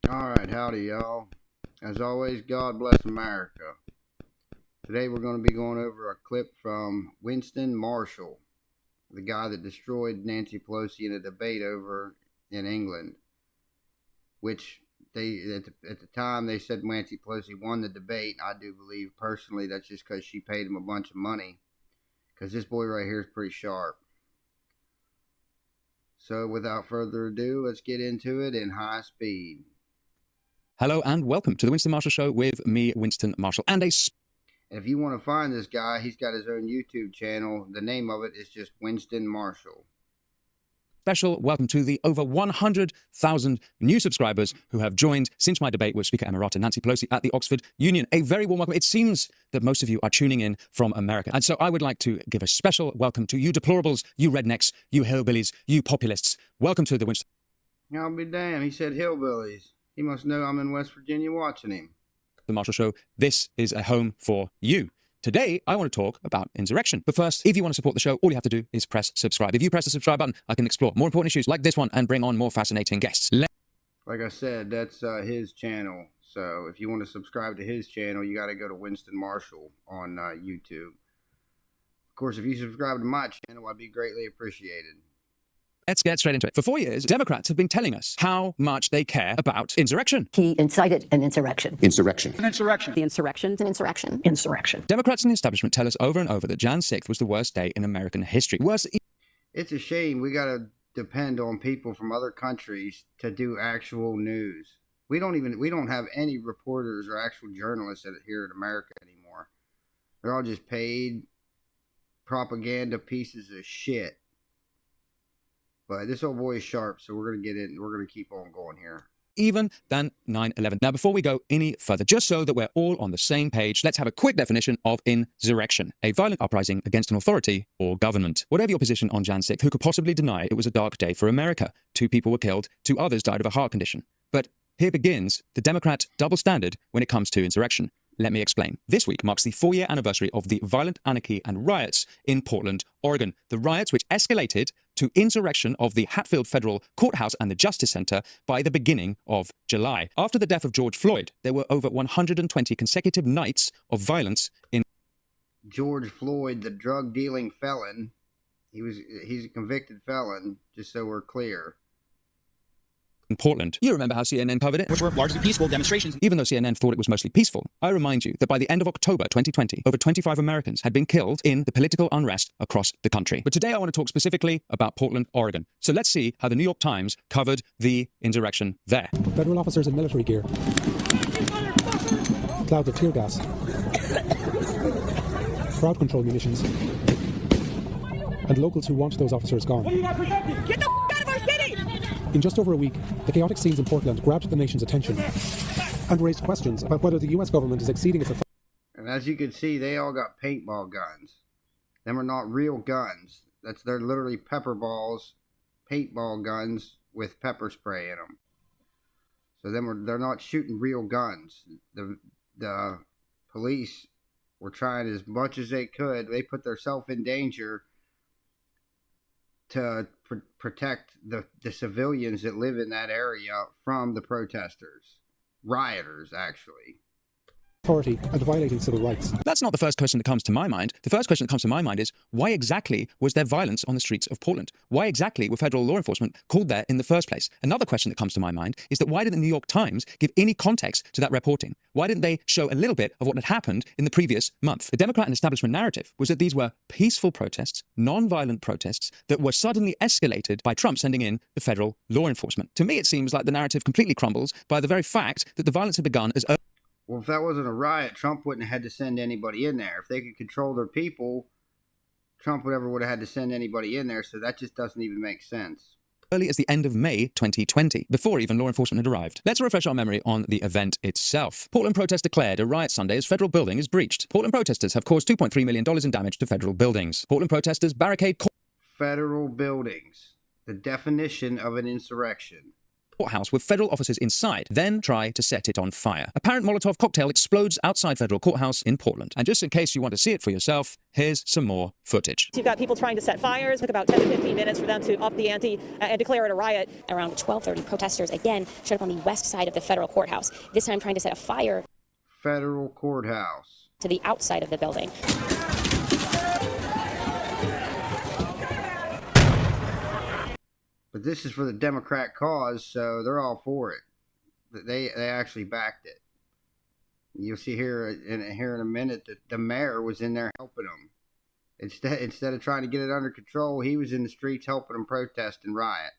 Alright, howdy y'all. As always, God bless America. Today we're going to be going over a clip from Winston Marshall, the guy that destroyed Nancy Pelosi in a debate over in England, which they at the time they said Nancy Pelosi won the debate. I do believe personally that's just because she paid him a bunch of money, because this boy right here is pretty sharp. So without further ado, let's get into it in high speed. Hello and welcome to the Winston Marshall Show with me, Winston Marshall, and if you want to find this guy, he's got his own YouTube channel. The name of it is just Winston Marshall. Special welcome to the over 100,000 new subscribers who have joined since my debate with Speaker Emerita Nancy Pelosi at the Oxford Union. A very warm welcome. It seems that most of you are tuning in from America. And so I would like to give a special welcome to you deplorables, you rednecks, you hillbillies, you populists. Welcome to the Winston. I'll be damned. He said hillbillies. He must know I'm in West Virginia watching him. The Marshall Show. This is a home for you. Today, I want to talk about insurrection. But first, if you want to support the show, all you have to do is press subscribe. If you press the subscribe button, I can explore more important issues like this one and bring on more fascinating guests. Like I said, that's his channel. So if you want to subscribe to his channel, you got to go to Winston Marshall on YouTube. Of course, if you subscribe to my channel, I'd be greatly appreciated. Let's get straight into it. For 4 years, Democrats have been telling us how much they care about insurrection. He incited an insurrection. Insurrection. An insurrection. The insurrection. An insurrection. Insurrection. Democrats and the establishment tell us over and over that Jan 6th was the worst day in American history. Worse. It's a shame we got to depend on people from other countries to do actual news. We don't have any reporters or actual journalists here in America anymore. They're all just paid propaganda pieces of shit. But this old boy is sharp, so we're going to get in. We're going to keep on going here. Even than 9/11. Now, before we go any further, just so that we're all on the same page, let's have a quick definition of insurrection. A violent uprising against an authority or government. Whatever your position on Jan 6th, who could possibly deny it was a dark day for America? 2 people were killed, 2 others died of a heart condition. But here begins the Democrat double standard when it comes to insurrection. Let me explain. This week marks the 4-year anniversary of the violent anarchy and riots in Portland, Oregon. The riots which escalated to insurrection of the Hatfield Federal Courthouse and the Justice Center by the beginning of July. After the death of George Floyd, there were over 120 consecutive nights of violence in George Floyd, the drug-dealing felon. He's a convicted felon, just so we're clear. In Portland. You remember how CNN covered it? Which were largely peaceful demonstrations. Even though CNN thought it was mostly peaceful, I remind you that by the end of October 2020, over 25 Americans had been killed in the political unrest across the country. But today I want to talk specifically about Portland, Oregon. So let's see how the New York Times covered the insurrection there. Federal officers in military gear. Clouds of tear gas. Crowd control munitions. And locals who want those officers gone. What are you not protecting? Get the out of our city! In just over a week, the chaotic scenes in Portland grabbed the nation's attention and raised questions about whether the U.S. government is exceeding its authority. And as you can see, they all got paintball guns. Them are not real guns. They're literally pepper balls, paintball guns with pepper spray in them. So they're not shooting real guns. The police were trying as much as they could. They put themselves in danger to protect the civilians that live in that area from the protesters. Rioters, actually. Authority and violating civil rights. That's not the first question that comes to my mind. The first question that comes to my mind is, why exactly was there violence on the streets of Portland? Why exactly were federal law enforcement called there in the first place? Another question that comes to my mind is that why didn't the New York Times give any context to that reporting? Why didn't they show a little bit of what had happened in the previous month? The Democrat and establishment narrative was that these were peaceful protests, non-violent protests that were suddenly escalated by Trump sending in the federal law enforcement. To me, it seems like the narrative completely crumbles by the very fact that the violence had begun as early. Well, if that wasn't a riot, Trump wouldn't have had to send anybody in there. If they could control their people, Trump would have had to send anybody in there, so that just doesn't even make sense. Early as the end of May 2020, before even law enforcement had arrived. Let's refresh our memory on the event itself. Portland protest declared a riot Sunday as federal building is breached. Portland protesters have caused $2.3 million in damage to federal buildings. Portland protesters barricade federal buildings. The definition of an insurrection. courthouse with federal officers inside, then try to set it on fire. Apparent Molotov cocktail explodes outside federal courthouse in Portland. And just in case you want to see it for yourself, here's some more footage. You've got people trying to set fires. It took about 10 to 15 minutes for them to up the ante and declare it a riot. Around 12:30, protesters again showed up on the west side of the federal courthouse, this time trying to set a fire. Federal courthouse. To the outside of the building. But this is for the Democrat cause, so they're all for it. They actually backed it. You'll see here in a minute that the mayor was in there helping them. Instead of trying to get it under control, he was in the streets helping them protest and riot.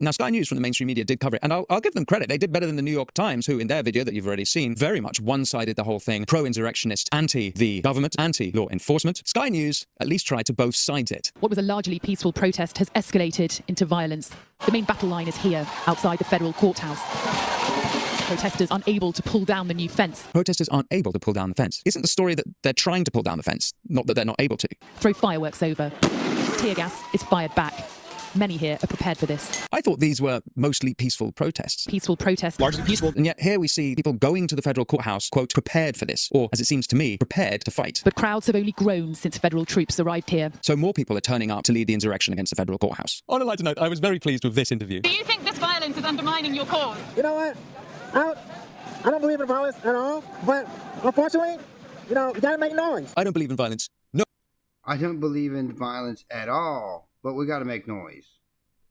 Now, Sky News from the mainstream media did cover it, and I'll give them credit. They did better than the New York Times, who, in their video that you've already seen, very much one-sided the whole thing, pro-insurrectionist, anti the government, anti-law enforcement. Sky News at least tried to both sides it. What was a largely peaceful protest has escalated into violence. The main battle line is here, outside the federal courthouse. Protesters unable to pull down the new fence. Protesters aren't able to pull down the fence. Isn't the story that they're trying to pull down the fence, not that they're not able to? Throw fireworks over. Tear gas is fired back. Many here are prepared for this. I thought these were mostly peaceful protests. Peaceful protests. Largely peaceful. And yet here we see people going to the federal courthouse, quote, prepared for this, or, as it seems to me, prepared to fight. But crowds have only grown since federal troops arrived here. So more people are turning up to lead the insurrection against the federal courthouse. On a lighter note, I was very pleased with this interview. Do you think this violence is undermining your cause? You know what? I don't believe in violence at all, but unfortunately, you gotta make noise. I don't believe in violence. No. I don't believe in violence at all, but we gotta make noise.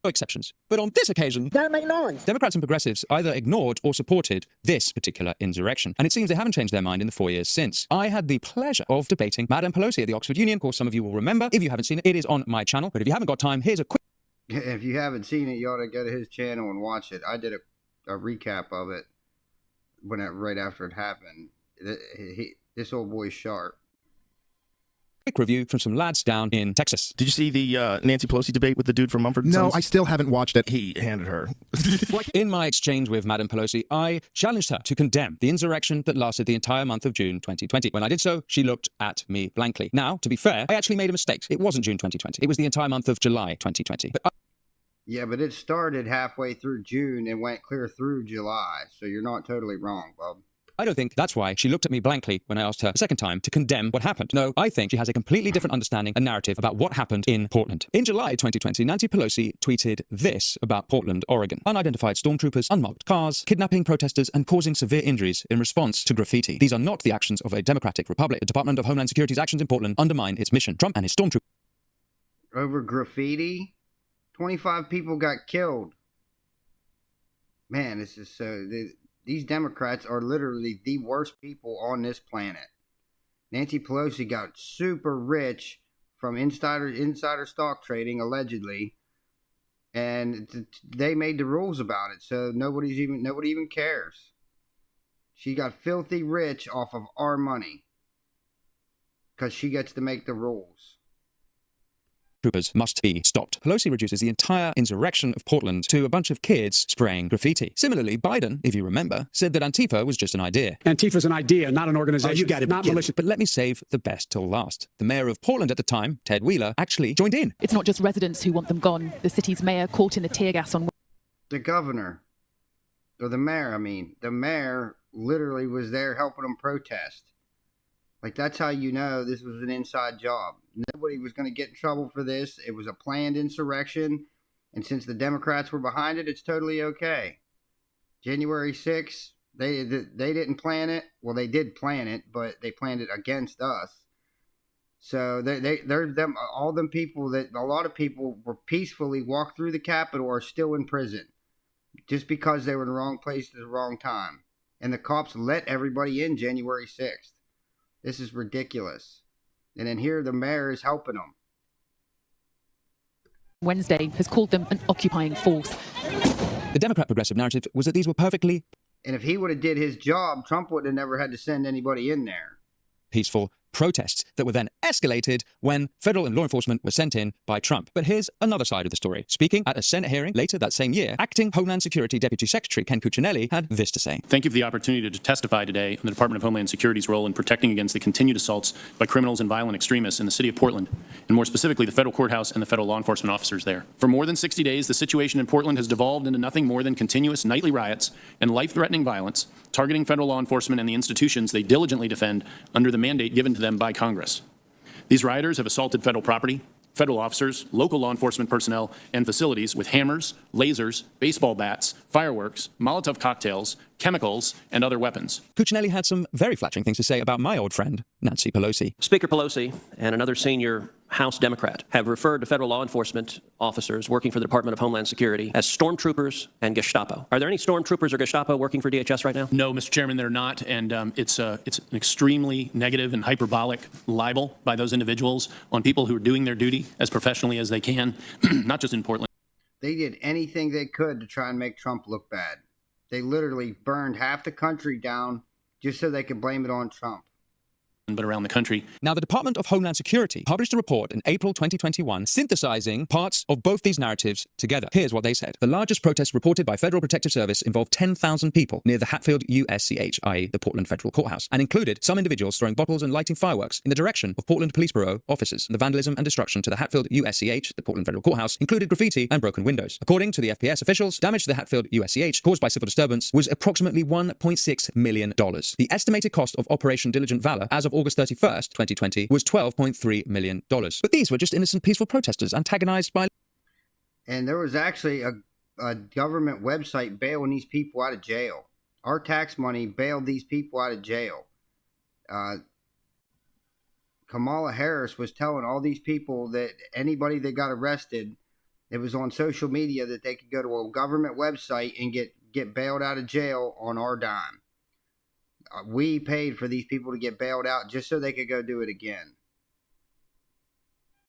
No exceptions. But on this occasion, gotta make noise. Democrats and progressives either ignored or supported this particular insurrection. And it seems they haven't changed their mind in the 4 years since. I had the pleasure of debating Madame Pelosi at the Oxford Union. Of course, some of you will remember. If you haven't seen it, it is on my channel. But if you haven't got time, here's a quick... If you haven't seen it, you ought to go to his channel and watch it. I did a recap of it right after it happened. This old boy's sharp. Quick review from some lads down in Texas. Did you see the Nancy Pelosi debate with the dude from Mumford & No, Sons? I still haven't watched it. He handed her. In my exchange with Madame Pelosi, I challenged her to condemn the insurrection that lasted the entire month of June 2020. When I did so, she looked at me blankly. Now, to be fair, I actually made a mistake. It wasn't June 2020. It was the entire month of July 2020. Yeah, but it started halfway through June and went clear through July, so you're not totally wrong, bub. I don't think that's why she looked at me blankly when I asked her a second time to condemn what happened. No, I think she has a completely different understanding and narrative about what happened in Portland. In July 2020, Nancy Pelosi tweeted this about Portland, Oregon. Unidentified stormtroopers, unmarked cars, kidnapping protesters, and causing severe injuries in response to graffiti. These are not the actions of a democratic republic. The Department of Homeland Security's actions in Portland undermine its mission. Trump and his stormtroopers... Over graffiti? 25 people got killed. Man, this is so... These Democrats are literally the worst people on this planet. Nancy Pelosi got super rich from insider stock trading, allegedly, and they made the rules about it, so nobody even cares. She got filthy rich off of our money because she gets to make the rules. Troopers must be stopped. Pelosi reduces the entire insurrection of Portland to a bunch of kids spraying graffiti. Similarly, Biden, if you remember, said that Antifa was just an idea. Antifa's an idea, not an organization. You got it, not militia. But let me save the best till last. The mayor of Portland at the time, Ted Wheeler, actually joined in. It's not just residents who want them gone. The city's mayor caught in the tear gas on... The governor, or the mayor, the mayor literally was there helping them protest. Like, that's how you know this was an inside job. Nobody was going to get in trouble for this. It was a planned insurrection. And since the Democrats were behind it, it's totally okay. January 6th, they didn't plan it. Well, they did plan it, but they planned it against us. So all them people that a lot of people were peacefully walked through the Capitol are still in prison just because they were in the wrong place at the wrong time. And the cops let everybody in January 6th. This is ridiculous. And then here the mayor is helping them. Wednesday has called them an occupying force. The Democrat progressive narrative was that these were perfectly... And if he would have did his job, Trump would have never had to send anybody in there. Peaceful protests that were then escalated when federal and law enforcement were sent in by Trump. But here's another side of the story. Speaking at a Senate hearing later that same year, acting Homeland Security Deputy Secretary Ken Cuccinelli had this to say. Thank you for the opportunity to testify today on the Department of Homeland Security's role in protecting against the continued assaults by criminals and violent extremists in the city of Portland, and more specifically the federal courthouse and the federal law enforcement officers there. For more than 60 days, the situation in Portland has devolved into nothing more than continuous nightly riots and life-threatening violence, targeting federal law enforcement and the institutions they diligently defend under the mandate given to them by Congress. These rioters have assaulted federal property, federal officers, local law enforcement personnel, and facilities with hammers, lasers, baseball bats, fireworks, Molotov cocktails, chemicals, and other weapons. Cuccinelli had some very flattering things to say about my old friend, Nancy Pelosi. Speaker Pelosi and another senior House Democrat have referred to federal law enforcement officers working for the Department of Homeland Security as stormtroopers and Gestapo. Are there any stormtroopers or Gestapo working for DHS right now? No, Mr. Chairman, they're not, and it's an extremely negative and hyperbolic libel by those individuals on people who are doing their duty as professionally as they can, not just in Portland. They did anything they could to try and make Trump look bad. They literally burned half the country down just so they could blame it on Trump. But around the country. Now, the Department of Homeland Security published a report in April 2021 synthesizing parts of both these narratives together. Here's what they said. The largest protest reported by Federal Protective Service involved 10,000 people near the Hatfield USCH, i.e. the Portland Federal Courthouse, and included some individuals throwing bottles and lighting fireworks in the direction of Portland Police Bureau officers. The vandalism and destruction to the Hatfield USCH, the Portland Federal Courthouse, included graffiti and broken windows. According to the FPS officials, damage to the Hatfield USCH caused by civil disturbance was approximately $1.6 million. The estimated cost of Operation Diligent Valor as of August 31st, 2020 was $12.3 million. But these were just innocent peaceful protesters antagonized by... And there was actually a government website bailing these people out of jail. Our tax money bailed these people out of jail. Kamala Harris was telling all these people that anybody that got arrested, it was on social media, that they could go to a government website and get bailed out of jail on our dime. We paid for these people to get bailed out just so they could go do it again.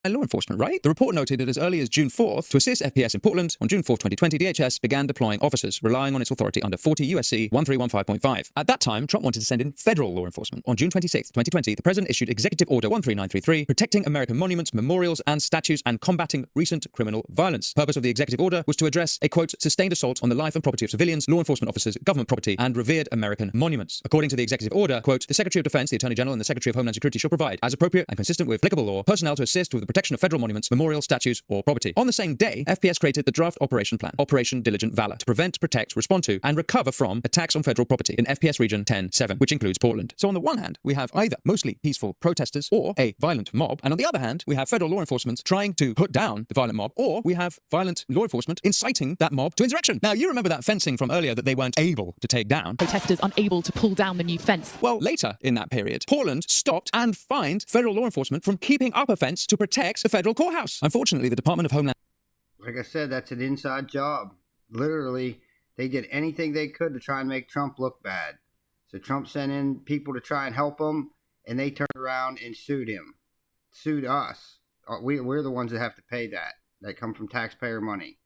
Law enforcement, right? The report noted that as early as June 4th, to assist FPS in Portland, on June 4th, 2020, DHS began deploying officers, relying on its authority under 40 U.S.C. 1315.5. At that time, Trump wanted to send in federal law enforcement. On June 26th, 2020, the president issued Executive Order 13933, protecting American monuments, memorials, and statues and combating recent criminal violence. The purpose of the executive order was to address a, quote, sustained assault on the life and property of civilians, law enforcement officers, government property, and revered American monuments. According to the executive order, quote, the Secretary of Defense, the Attorney General, and the Secretary of Homeland Security shall provide, as appropriate and consistent with applicable law, personnel to assist with the protection of federal monuments, memorials, statues, or property. On the same day, FPS created the draft operation plan, Operation Diligent Valor, to prevent, protect, respond to, and recover from attacks on federal property in FPS Region 10-7, which includes Portland. So on the one hand, we have either mostly peaceful protesters or a violent mob, and on the other hand, we have federal law enforcement trying to put down the violent mob, or we have violent law enforcement inciting that mob to insurrection. Now, you remember that fencing from earlier that they weren't able to take down. Protesters unable to pull down the new fence. Well, later in that period, Portland stopped and fined federal law enforcement from keeping up a fence to protect the federal courthouse. Unfortunately, the Department of Homeland... Like I said, that's an inside job. Literally, they did anything they could to try and make Trump look bad. So Trump sent in people to try and help him, and they turned around and sued him. Sued us. We're the ones that have to pay that. That come from taxpayer money.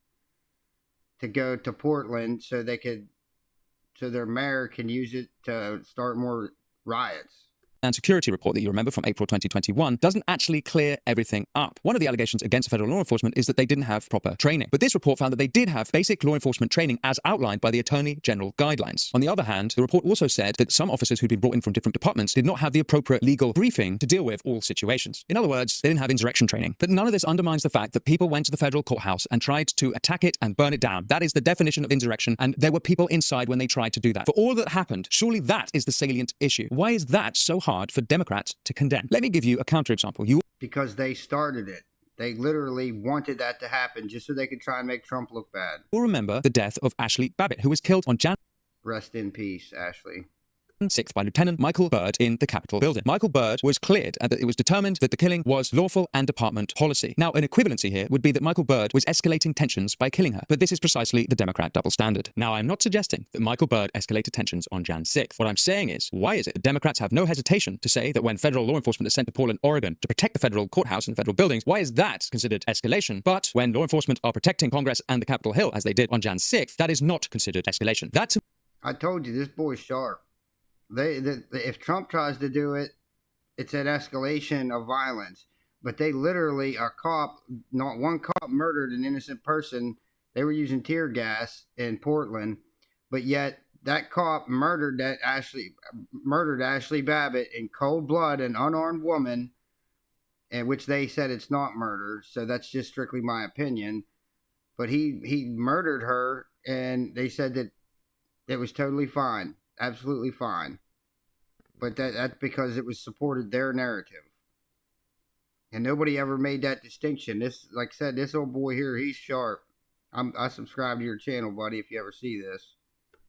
To go to Portland so their mayor can use it to start more riots. And security report that you remember from April 2021 doesn't actually clear everything up. One of the allegations against federal law enforcement is that they didn't have proper training. But this report found that they did have basic law enforcement training as outlined by the Attorney General guidelines. On the other hand, the report also said that some officers who'd been brought in from different departments did not have the appropriate legal briefing to deal with all situations. In other words, they didn't have insurrection training. But none of this undermines the fact that people went to the federal courthouse and tried to attack it and burn it down. That is the definition of insurrection, and there were people inside when they tried to do that. For all that happened, surely that is the salient issue. Why is that so hard for Democrats to condemn? Let me give you a counterexample. Because they started it. They literally wanted that to happen just so they could try and make Trump look bad. You'll remember the death of Ashley Babbitt, who was killed on January... Rest in peace, Ashley. 6th by Lieutenant Michael Byrd in the Capitol building. Michael Byrd was cleared and that it was determined that the killing was lawful and department policy. Now, an equivalency here would be that Michael Byrd was escalating tensions by killing her, but this is precisely the Democrat double standard. Now, I'm not suggesting that Michael Byrd escalated tensions on Jan 6th. What I'm saying is, why is it that Democrats have no hesitation to say that when federal law enforcement is sent to Portland, Oregon to protect the federal courthouse and federal buildings, why is that considered escalation? But when law enforcement are protecting Congress and the Capitol Hill, as they did on Jan 6th, that is not considered escalation. I told you, this boy's sharp. If Trump tries to do it, it's an escalation of violence. But they literally, not one cop murdered an innocent person. They were using tear gas in Portland, but yet that cop murdered Ashley Babbitt in cold blood, an unarmed woman, and which they said it's not murder. So that's just strictly my opinion. But he murdered her, and they said that it was totally fine, absolutely fine. But that's because it was supported their narrative. And nobody ever made that distinction. This, like I said, this old boy here, he's sharp. I subscribe to your channel, buddy, if you ever see this.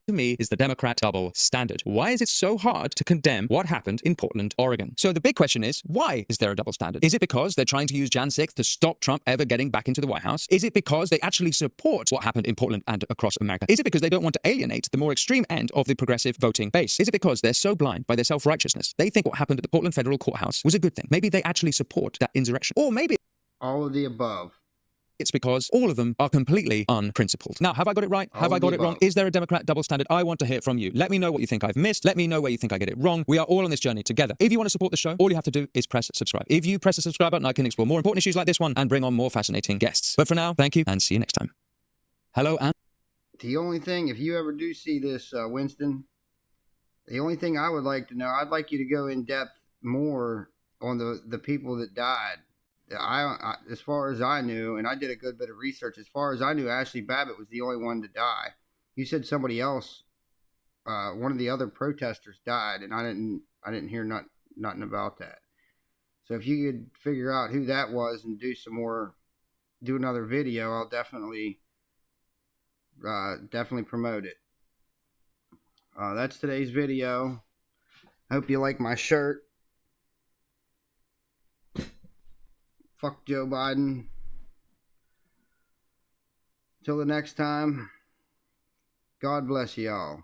To me, is the Democrat double standard. Why is it so hard to condemn what happened in Portland, Oregon? So the big question is, why is there a double standard? Is it because they're trying to use Jan 6th to stop Trump ever getting back into the White House? Is it because they actually support what happened in Portland and across America? Is it because they don't want to alienate the more extreme end of the progressive voting base? Is it because they're so blind by their self-righteousness, they think what happened at the Portland Federal Courthouse was a good thing? Maybe they actually support that insurrection. Or maybe all of the above. It's because all of them are completely unprincipled. Now, have I got it right? Have I got it wrong? Is there a Democrat double standard? I want to hear from you. Let me know what you think I've missed. Let me know where you think I get it wrong. We are all on this journey together. If you want to support the show, all you have to do is press subscribe. If you press the subscribe button, I can explore more important issues like this one and bring on more fascinating guests. But for now, thank you and see you next time. Hello, and the only thing, if you ever do see this, Winston, the only thing I would like to know, I'd like you to go in depth more on the people that died. I as far as I knew, and I did a good bit of research, as far as I knew, Ashley Babbitt was the only one to die. You said somebody else, one of the other protesters died, and I didn't hear nothing about that. So if you could figure out who that was and do another video, I'll definitely promote it. That's today's video. I hope you like my shirt. Fuck Joe Biden. Till the next time, God bless y'all.